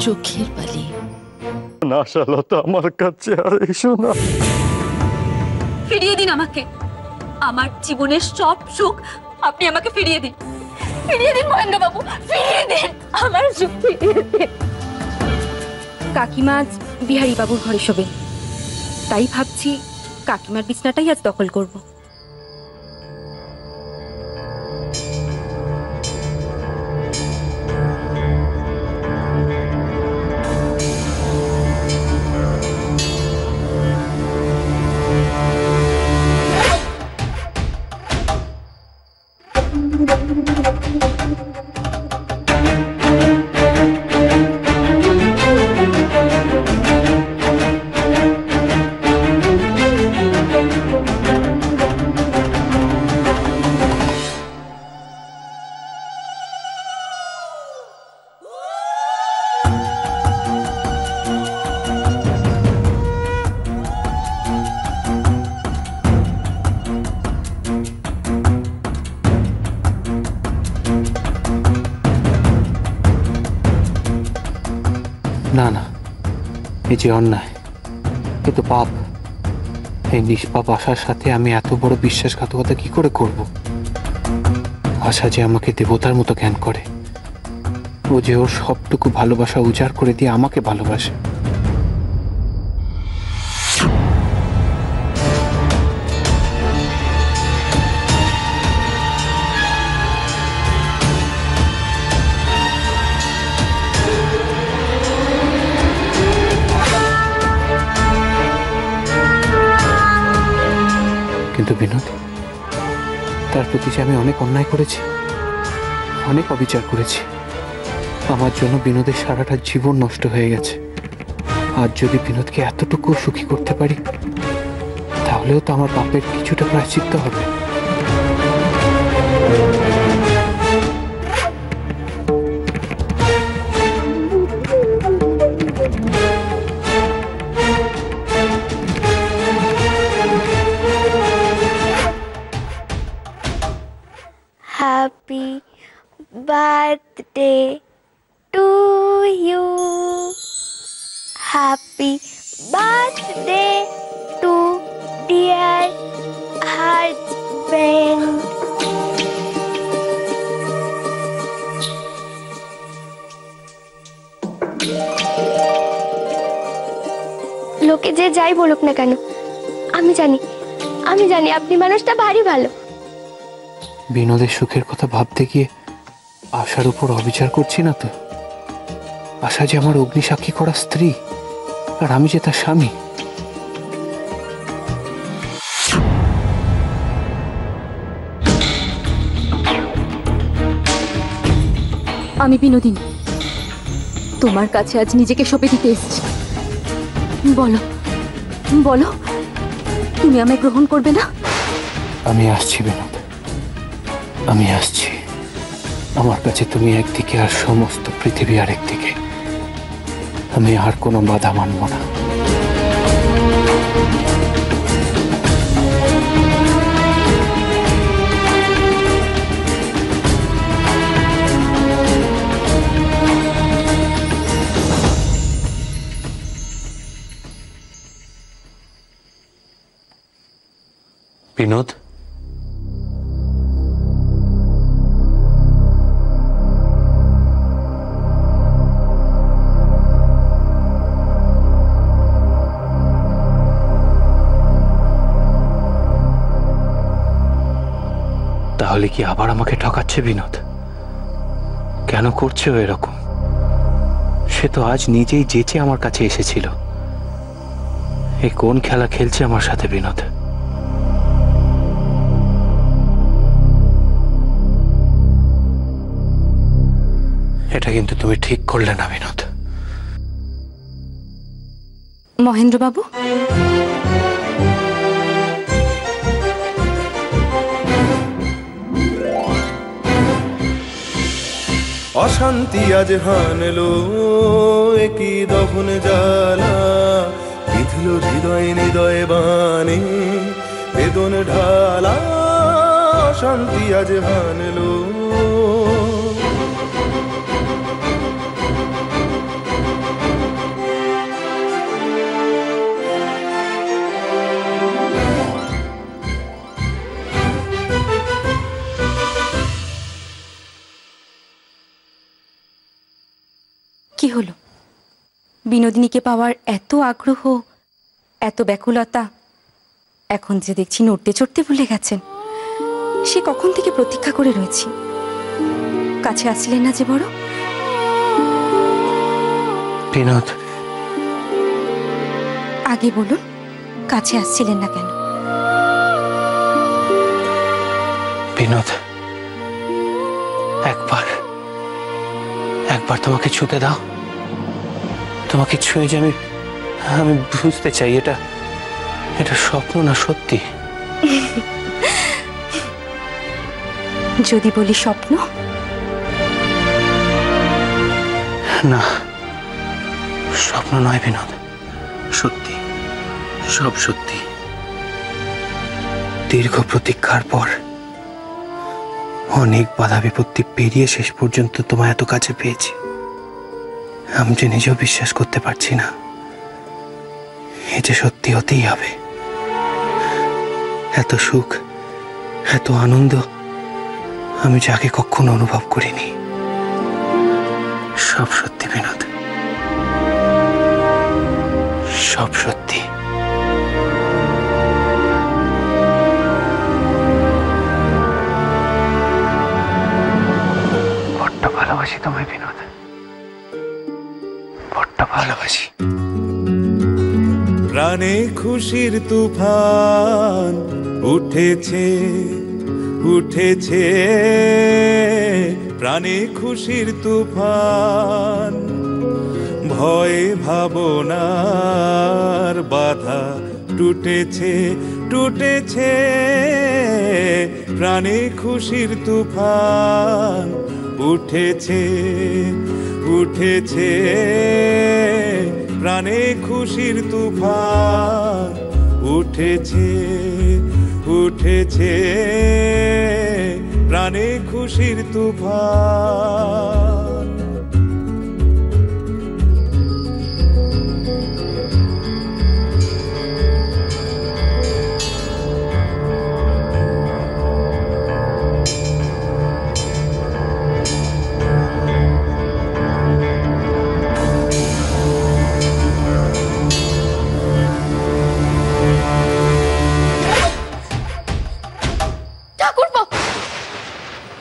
চোখের বালি। না শালতা, আমার কাছে আর এসো না। ফিরিয়ে দিন আমাকে, আমার জীবনের সব সুখ আপনি আমাকে ফিরিয়ে দিন। ফিরিয়ে দিন মহেন্দ্র বাবু, ফিরিয়ে দিন আমার সুখ, ফিরিয়ে দিন। কাকিমা আজ বিহারী বাবুর ঘরে শোবে, তাই ভাবছি কাকিমার বিছনাটাই আজ দখল করব। না না, এই যে অন্যায়, এ তো পাপ। এই নিষ্পাপ আশার সাথে আমি এত বড় বিশ্বাসঘাতকতা কি করে করব? আশা যে আমাকে দেবতার মতো জ্ঞান করে, ও যে ওর সবটুকু ভালোবাসা উজাড় করে দিয়ে আমাকে ভালোবাসে। কিন্তু বিনোদ, তার প্রতি যে আমি অনেক অন্যায় করেছি, অনেক অবিচার করেছি। আমার জন্য বিনোদের সারাটা জীবন নষ্ট হয়ে গেছে। আজ যদি বিনোদকে এতটুকু সুখী করতে পারি, তাহলেও তো আমার পাপের কিছুটা প্রায়শ্চিত্ত হবে। Happy birthday to you. Happy birthday to dear husband. লোকে যে যাই বলুক না কেন, আমি জানি আপনি মানুষটা ভারী ভালো। বিনোদের সুখের কথা ভাবতে গিয়ে আশার উপর অবিচার করছি না তো? আশা যে আমার অগ্নিসাক্ষী করা স্ত্রী, আর আমি যে তার স্বামী। আমি বিনোদিনী, তোমার কাছে আজ নিজেকে সঁপে দিতে এসেছি। বলো বলো, তুমি আমায় গ্রহণ করবে না? আমি আসছি বিনোদ, আমি আসছি। আমার কাছে তুমি একদিকে আর সমস্ত পৃথিবী আর একদিকে। আমি আর কোনো বাধা মানব না। বিনোদ, তাহলে কি আবার আমাকে ঠকাচ্ছে বিনোদ? কেন করছে ও এরকম? সে তো আজ নিজেই যেচে আমার কাছে এসেছিল। এ কোন খেলা খেলছে আমার সাথে বিনোদ? এটা কিন্তু তুমি ঠিক করলে না বিনোদ। মহেন্দ্র বাবু, অশান্তি আজ হানলো, একই দহন জ্বালা বিঁধল হৃদয় হৃদয় বানে বেদন ঢালা। অশান্তি আজ হানলো। কি হলো? বিনোদিনীকে পাওয়ার এত আগ্রহ, এত ব্যাকুলতা, এখন যে দেখছি নড়তে চড়তে ভুলে গেছেন। সে কখন থেকে প্রতীক্ষা করে রয়েছি, কাছে আসছিলেন না যে বড়? বিনোদ, আগে বলুন, কাছে আসছিলেন না কেন? বিনোদ, একবার একবার তোমাকে ছুঁতে দাও। তোমাকে ছুঁয়ে যে আমি বুঝতে চাই এটা এটা স্বপ্ন না সত্যি। যদি বলি স্বপ্ন? না, স্বপ্ন নয় বিনোদ, সত্যি, সব সত্যি। দীর্ঘ প্রতীক্ষার পর, অনেক বাধা বিপত্তি পেরিয়ে শেষ পর্যন্ত তোমায় এত কাছে পেয়েছি। আমি যে নিজেও বিশ্বাস করতে পারছি না এ যে সত্যি হতেই হবে। এত সুখ, এত আনন্দ আমি যাকে কখনো অনুভব করিনি। সব সত্যি বিনোদ, সব সত্যি। বড্ড ভালোবাসি তোমায় বিনোদ, বড্ড ভালোবাসি। প্রাণে খুশির তুফান উঠেছে উঠেছে, প্রাণে খুশির তুফান। ভয় ভাবনার বাধা টুটেছে টুটেছে, প্রাণে খুশির তুফান উঠেছে উঠেছে, প্রাণে খুশির তুফান উঠেছে উঠেছে, প্রাণে খুশির তুফান।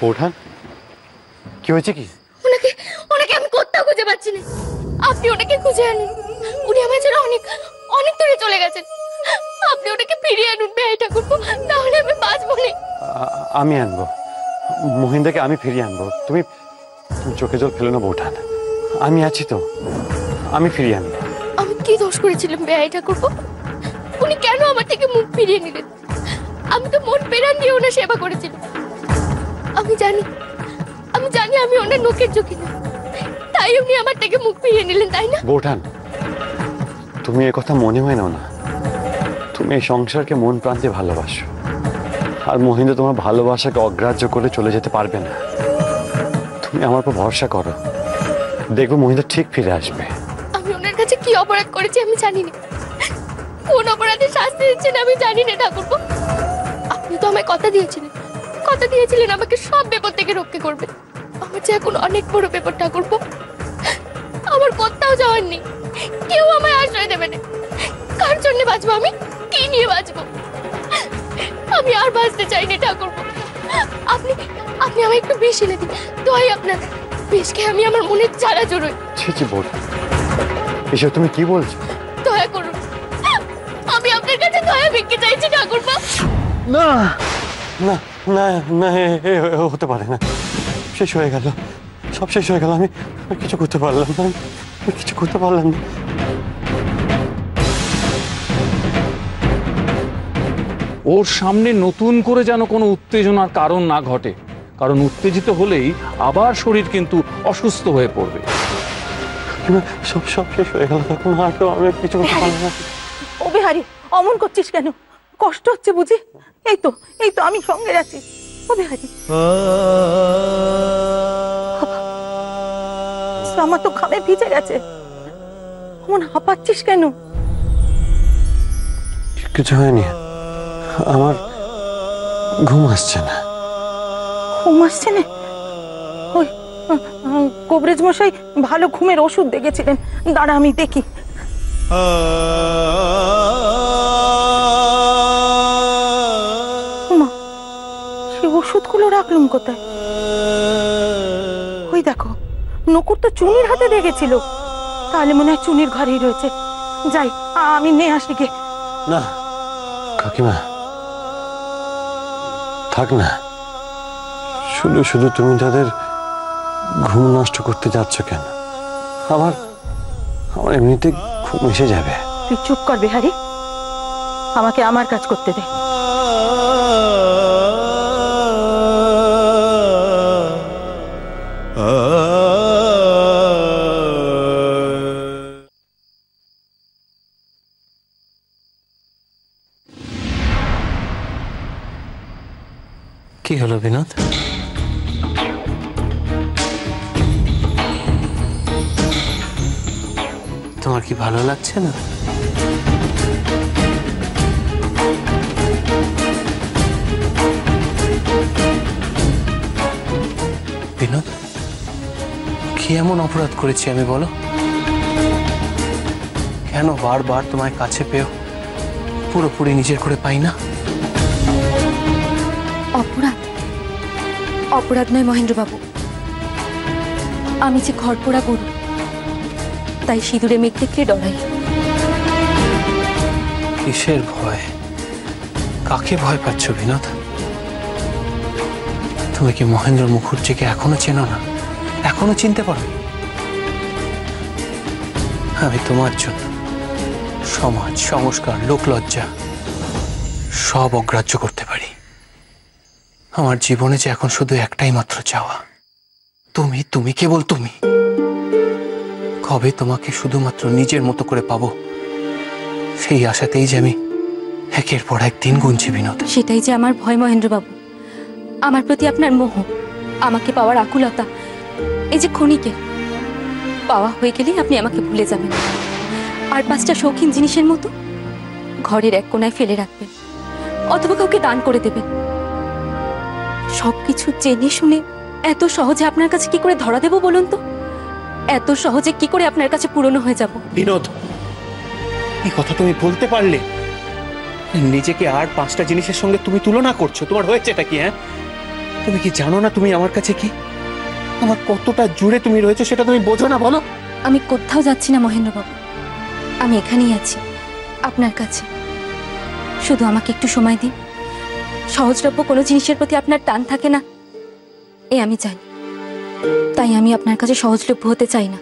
বৌঠান, কি হয়েছে? কি ওনাকে ওনাকে আমি কোথাও খুঁজে পাচ্ছি না। আপনি ওনাকে খুঁজে আনুন, উনি আমার জন্য অনেক অনেক দূরে চলে গেছেন। আপনি ওনাকে ফিরিয়ে আনুন বেআই ঠাকুরপো, তাহলে আমি বাঁচবো না। আমি আনবো, মহিন্দাকে আমি ফিরিয়ে আনবো। তুমি চোখে জল ফেলো না বৌঠান, আমি আছি তো, আমি ফিরিয়ে আনবো। আমি কি দোষ করেছিলাম বেআই ঠাকুরপো? উনি কেন আমার থেকে মুখ ফিরিয়ে নিলেন? আমি তো মন প্রাণ দিয়ে ওনার সেবা করেছিলাম। আমি জানি আমি ওনার নোকের চোখে না, তাই উনি আমার থেকে মুখ ফিরিয়ে নিলেন, তাই না? বৌঠান, তুমি এ কথা মনে হয় না। তুমি এই সংসারকে মন প্রান্তে ভালোবাসো, আর মহিন্দ্র তোমার ভালোবাসাকে অগ্রাহ্য করে চলে যেতে পারবে না। তুমি আমার উপর ভরসা করো, দেখবো মহিন্দ্র ঠিক ফিরে আসবে। আমি ওনার কাছে কি অপরাধ করেছি আমি জানি না, কোন অপরাধে শাস্তি দিচ্ছেন আমি জানি না ঠাকুরপো। আপনি তো আমায় কথা দিয়েছিলেন আমাকে সব বিপদ থেকে রক্ষা করবে। আমার যে এখন অনেক বড় বিপদ ঠাকুরপো, আমার কোথাও যাওয়ার নেই, কেউ আমায় আশ্রয় দেবে না। কার জন্য বাঁচবো আমি? কি নিয়ে বাঁচবো? আমি আর বাঁচতে চাই না ঠাকুরপো। আপনি আপনি আমায় একটু বিষ এনে দিন, দোহাই আপনার। বিষ খেয়ে আমি আমার মনের জ্বালা জড়োই। ছি বৌঠান, এসব তুমি কি বলছো? দয়া করুন, আমি আপনার কাছে দয়া ভিক্ষে চাইছি ঠাকুরপো। না না না না, হতে পারে না। শেষ হয়ে গেল, সব শেষ হয়ে গেল। আমি কিছু করতে পারলাম না, আমি কিছু করতে পারলাম না। ওর সামনে নতুন করে যেন কোনো উত্তেজনার কারণ না ঘটে, কারণ উত্তেজিত হলেই আবার শরীর কিন্তু অসুস্থ হয়ে পড়বে। সব সব শেষ হয়ে গেল, তখন আর তো আমি কিছু করতে পারলাম না। ও বিহারি, অমন করছিস কেন? কষ্ট হচ্ছে বুঝি? এই তো আমি সঙ্গে আছি। ও বিহারি, আমার তো ঘামে ভিজে গেছে। অমন হাঁপাচ্ছিস কেন? কিছু হয়নি, আমার ঘুম আসছে না। ঘুম আসছে না? ওই কবরেজ মশাই ভালো ঘুমের ওষুধ দেখেছিলেন, দাঁড়া আমি দেখি। সে ওষুধগুলো রাখলাম কোথায়? ওই দেখো, নকুর তো চুনির হাতে দেখেছিল, তাহলে মনে হয় চুনির ঘরেই রয়েছে। যাই, আমি নিয়ে আসি গে। না কাকিমা, থাক না। শুধু শুধু তুমি তাদের ঘুম নষ্ট করতে যাচ্ছ কেন? আমার আমার এমনিতে ঘুম এসে যাবে। তুই চুপ কর বিহারি, আমাকে আমার কাজ করতে দে। কি হলো বিনোদ? তোমার কি ভালো লাগছে না? বিনোদ, কি এমন অপরাধ করেছি আমি, বলো? কেন বারবার তোমায় কাছে পেয়েও পুরোপুরি নিজের করে পাই না? অপরাধ? অপরাধ নয় মহেন্দ্রবাবু, আমি যে ঘরপোড়া গরু, তাই সিঁদুরে মেঘ দেখলে ডরাই। কিসের ভয়? কাকে ভয় পাচ্ছ বিনোদ? তুমি কি মহেন্দ্র মুখার্জিকে এখনো চেনো না? এখনো চিনতে পারো? আমি তোমার জন্য সমাজ, সংস্কার, লোকলজ্জা সব অগ্রাহ্য করতে পারি। আমার জীবনে যে এখন শুধু একটাই মাত্র চাওয়া, তুমি, তুমি, কেবল তুমি। কবে তোমাকে শুধুমাত্র নিজের মতো করে পাবো, সেই আশাতেই যে আমি একের পর এক দিন গুনছি বিনোদ। সেটাই যে আমার ভয় মহেন্দ্রবাবু, আমার প্রতি আপনার মোহ, আমাকে পাওয়ার আকুলতা, এই যে ক্ষণিকে পাওয়া হয়ে গেলেই আপনি আমাকে ভুলে যাবেন, আর 5টা শৌখিন জিনিসের মতো ঘরের এক কোনায় ফেলে রাখবেন, অথবা কাউকে দান করে দেবেন। সবকিছু জেনে শুনে এত সহজে আপনার কাছে কি করে ধরা দেব বলুন তো? এত সহজে কি করে আপনার কাছে পুরনো হয়ে যাব? বিনোদ, এই কথা তুমি বলতে পারলে? নিজেকে আর 5টা জিনিসের সঙ্গে তুমি তুলনা করছো, তোমার হয়েছে এটা কি? হ্যাঁ, তুমি কি জানো না তুমি আমার কাছে কি, আমার কতটা জুড়ে তুমি রয়েছো, সেটা তুমি বোঝো না? বলো। আমি কোথাও যাচ্ছি না মহেন্দ্রবাবু, আমি এখানেই আছি আপনার কাছে। শুধু আমাকে একটু সময় দিন। সহজলভ্য কোনো জিনিসের প্রতি আপনার টান থাকে না এ আমি জানি, তাই আমি আপনার কাছে সহজলভ্য হতে চাই না।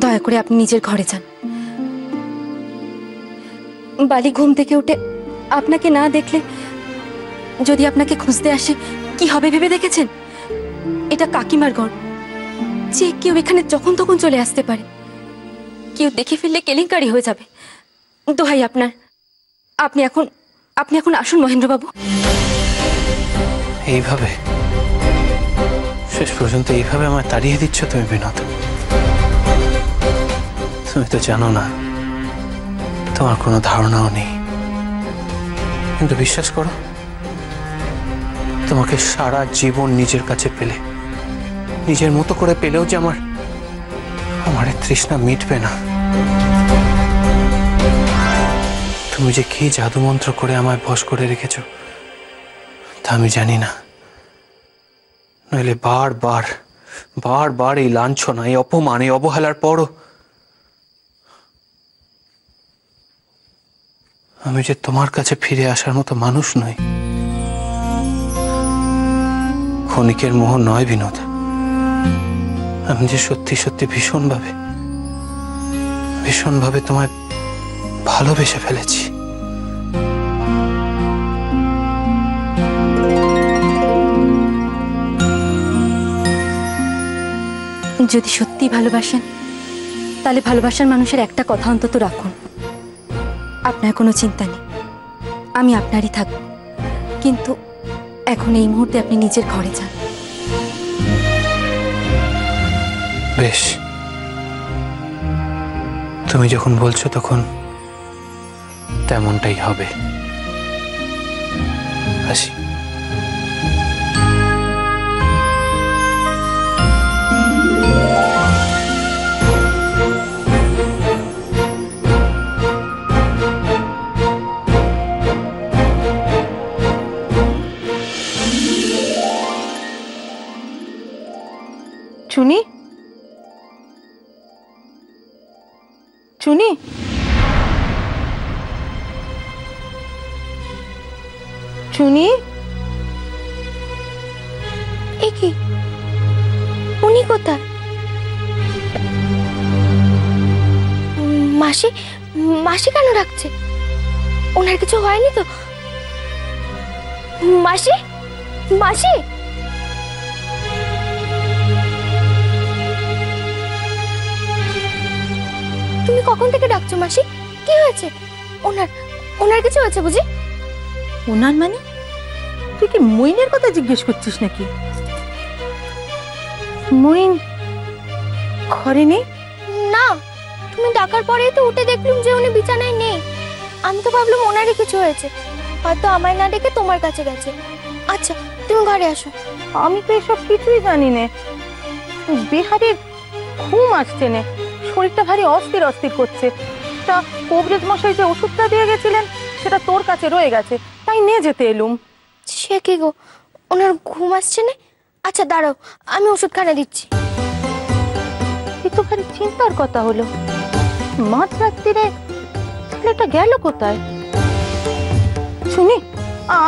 দয়া করে আপনি নিজের ঘরে যান। বালি ঘুম থেকে উঠে আপনাকে না দেখলে যদি আপনাকে খুঁজতে আসে কি হবে ভেবে দেখেছেন? এটা কাকিমার ঘর, যে কেউ এখানে যখন তখন চলে আসতে পারে, কেউ দেখে ফেললে কেলেঙ্কারি হয়ে যাবে। দোহাই আপনার, আপনি এখন আসুন মহেন্দ্রবাবু। এইভাবে শেষ পর্যন্ত এইভাবে আমায় তাড়িয়ে দিচ্ছ তুমি বিনোদ? তুমি তো জানো না, তোমার কোনো ধারণাও নেই, কিন্তু বিশ্বাস করো, তোমাকে সারা জীবন নিজের কাছে পেলে, নিজের মতো করে পেলেও যে আমার এই তৃষ্ণা মিটবে না। তুমি যে কি জাদুমন্ত্র করে আমায় বশ করে রেখেছো তা আমি জানি না, নইলে বারবার বারবার এই লাঞ্ছনা, এই অপমান, এই অবহেলার পরও আমি যে তোমার কাছে ফিরে আসার মতো মানুষ নই। ক্ষণিকের মোহ নয় বিনোদ, আমি যে সত্যি সত্যি ভীষণভাবে তোমায় ভালোবেসে ফেলেছি। যদি সত্যি ভালোবাসেন তাহলে ভালোবাসার মানুষের একটা কথা অন্তত রাখুন, আপনার কোনো চিন্তা নেই, আমি আপনারই থাকব, কিন্তু এখন এই মুহূর্তে আপনি নিজের ঘরে যান। বেশ, তুমি যখন বলছো তখন তেমনটাই হবে। আসি। চুনি, চুনি, চুনি, এ কি, উনি কোথায়? মাসি, মাসি কেন ডাকছে? ওনার কিছু হয়নি তো? মাসি, মাসি, তুমি কখন থেকে ডাকছো মাসি? কি হয়েছে? ওনার ওনার কিছু হয়েছে বুঝি? ওনার মানে? তুই কি মইনের কথা জিজ্ঞেস করছিস নাকি? মইন ঘরে নেই? না, তুমি ডাকার পরেই তো উঠে দেখলুম যে উনি বিছানায় নেই। আমি তো ভাবলাম ওনারই কিছু হয়েছে, হয়তো আমায় না ডেকে তোমার কাছে গেছে। আচ্ছা, তুমি ঘরে আসো। আমি তো এসব কিছুই জানি না। বিহারির ঘুম আসছে না, শরীরটা ভারী অস্থির অস্থির করছে। তা কবরেজ মশাই যে ওষুধটা দিয়ে গেছিলেন সেটা তোর কাছে রয়ে গেছে, তাই নিয়ে যেতে এলুম। সে কি গো, ওনার ঘুম আসছে না? আচ্ছা দাঁড়াও, আমি ওষুধখানা দিচ্ছি। এ তো ভারী চিন্তার কথা হলো। মাঝরাত্রিরে ছেলেটা গেল কোথায়? শুনি,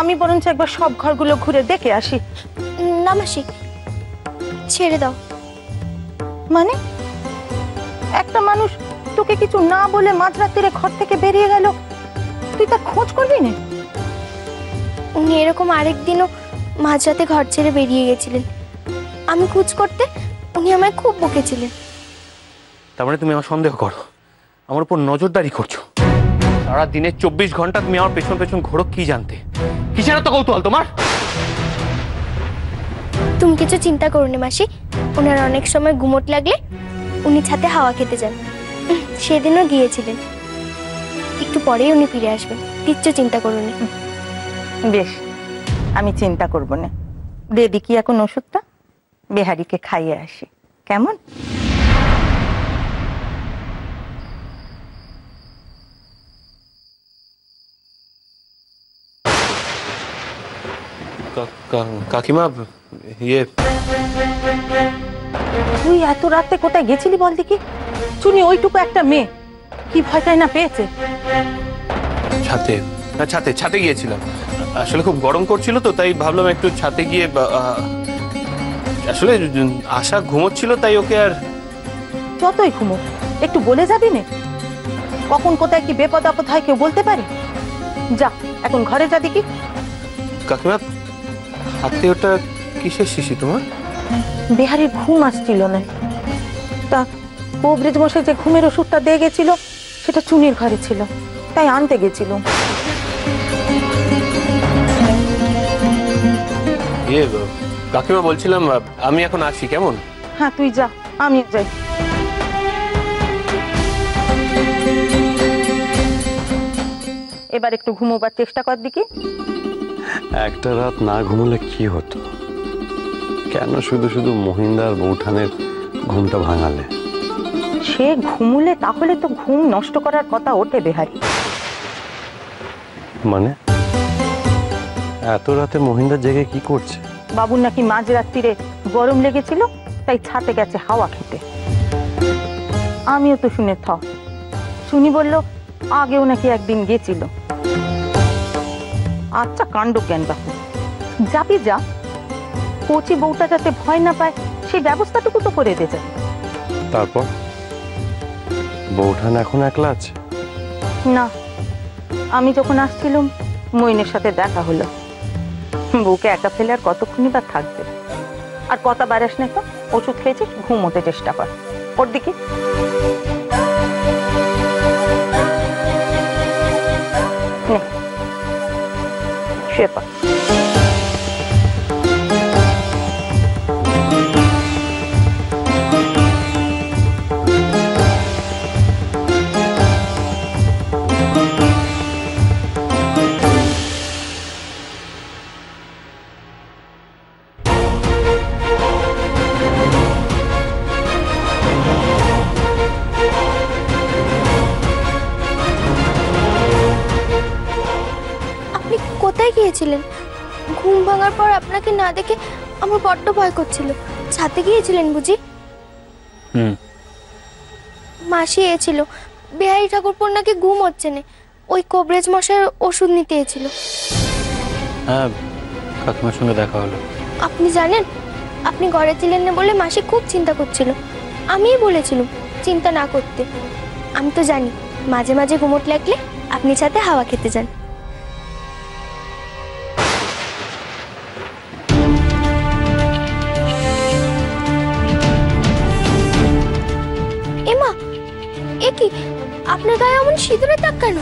আমি বরঞ্চ একবার সব ঘরগুলো ঘুরে দেখে আসি। না মাসি, ছেড়ে দাও। মানে একটা মানুষ তোকে কিছু না বলে মাঝরাত্রিরে ঘর থেকে বেরিয়ে গেল, তুই তার খোঁজ করবি না? উনি এরকম আরেকদিনও মাঝরাতে ঘর ছেড়ে বেরিয়ে গেছিলেন। আমি খোঁজ করতে উনি আমায় খুব বকেছিলেন। তার মানে তুমি আমার সন্দেহ করো, আমার উপর নজরদারি করছো। সারা দিনে 24 ঘন্টা তুমি আমার পেছন পেছন ঘোরো, কি জানতে? কিসের এত কৌতূহল তোমার? তুমি কিছু চিন্তা করো না মাসি, ওনার অনেক সময় গুমট লাগলে উনি ছাদে হাওয়া খেতে যান। সেদিনও গিয়েছিলেন। একটু পরেই উনি ফিরে আসবেন, কিচ্ছু চিন্তা করো না। বেশ, আমি চিন্তা করব না। দে দেখি এখন ওষুধটা, বেহারিকে খাইয়ে আসি, কেমন? কাকিমা, ইয়ে তুই এত রাতে কোথায় গেছিলি বল দেখি? চুনি ওইটুকু একটা মেয়ে, কি ভয়টাই না পেয়েছে। ছাতে, ছাতে ছাতে গিয়েছিলাম। আসলে খুব গরম করছিল তো, তাই ভাবলাম একটু ছাতে গিয়ে, আসলে আশা ঘুমোচ্ছিল তাই ওকে আর। যতই ঘুমো একটু বলে যাবি না? কখন কোথায় কি বিপদ আপদ হয় কেউ বলতে পারে? যা এখন ঘরে যা দেখি। কাকিমা, হাতে ওটা কিসের শিশি তোমার? বিহারির ঘুম আসছিল না, তা কবরেজ মশাই যে ঘুমের ওষুধটা দিয়ে গেছিল সেটা চুনির ঘরে ছিল, তাই আনতে গেছিল। ইয়ে কাকিমা, বলছিলাম আমি এখন আসি, কেমন? হ্যাঁ তুই যা, আমি যাই। এবার একটু ঘুমোবার চেষ্টা কর দেখি। একটা রাত না ঘুমলে কি হতো? কেন শুধু শুধু মহিন্দার বৌঠানের ঘুমটা ভাঙালে? সে ঘুমুলে তাহলে তো ঘুম নষ্ট করার কথা ওঠে বেহারি। মানে এত রাতে মহিন্দার জেগে কি করছে? বাবুর নাকি মাঝরাত্রিরে গরম লেগেছিল, তাই ছাতে গেছে হাওয়া খেতে। আমিও তো শুনে শুনি বলল আগেও নাকি একদিন গেছিল। আচ্ছা কাণ্ড জ্ঞান বাপু, যাবি যা, কচি বউটা যাতে ভয় না পায় সেই ব্যবস্থাটুকু তো করে দে যা। তারপর বৌঠান এখন একলা আছে? না, আমি যখন আসছিলাম মইনের সাথে দেখা হলো। বউকে একা ফেলে আর কতক্ষণই বা থাকবে? আর কথা বাড়াস না তো, ওষুধ খেয়েছিস, ঘুমোতে চেষ্টা কর। ওর দিকে শুয়ে পড়। কোথায় গিয়েছিলেন? ঘুম ভাঙার পর আপনাকে না দেখে আমার বড্ড ভয় করছিল। ছাদে গিয়েছিলেন বুঝি? হুম। মাসি এছিল, বিহারী ঠাকুরপোর নাকি ঘুম হচ্ছে না, ওই কবরেজ মশাইয়ের ওষুধ নিতে এছিল। হ্যাঁ, কাকিমার সঙ্গে দেখা হলো। আপনি জানেন, আপনি ঘরে ছিলেন না বলে মাসি খুব চিন্তা করছিল। আমিই বলেছিলাম চিন্তা না করতে। আমি তো জানি মাঝে মাঝে ঘুমোট লাগলে আপনি ছাদে হাওয়া খেতে যান। এমা, এ কি, আপনার গায়ে এমন সিঁদুরের দাগ কেন?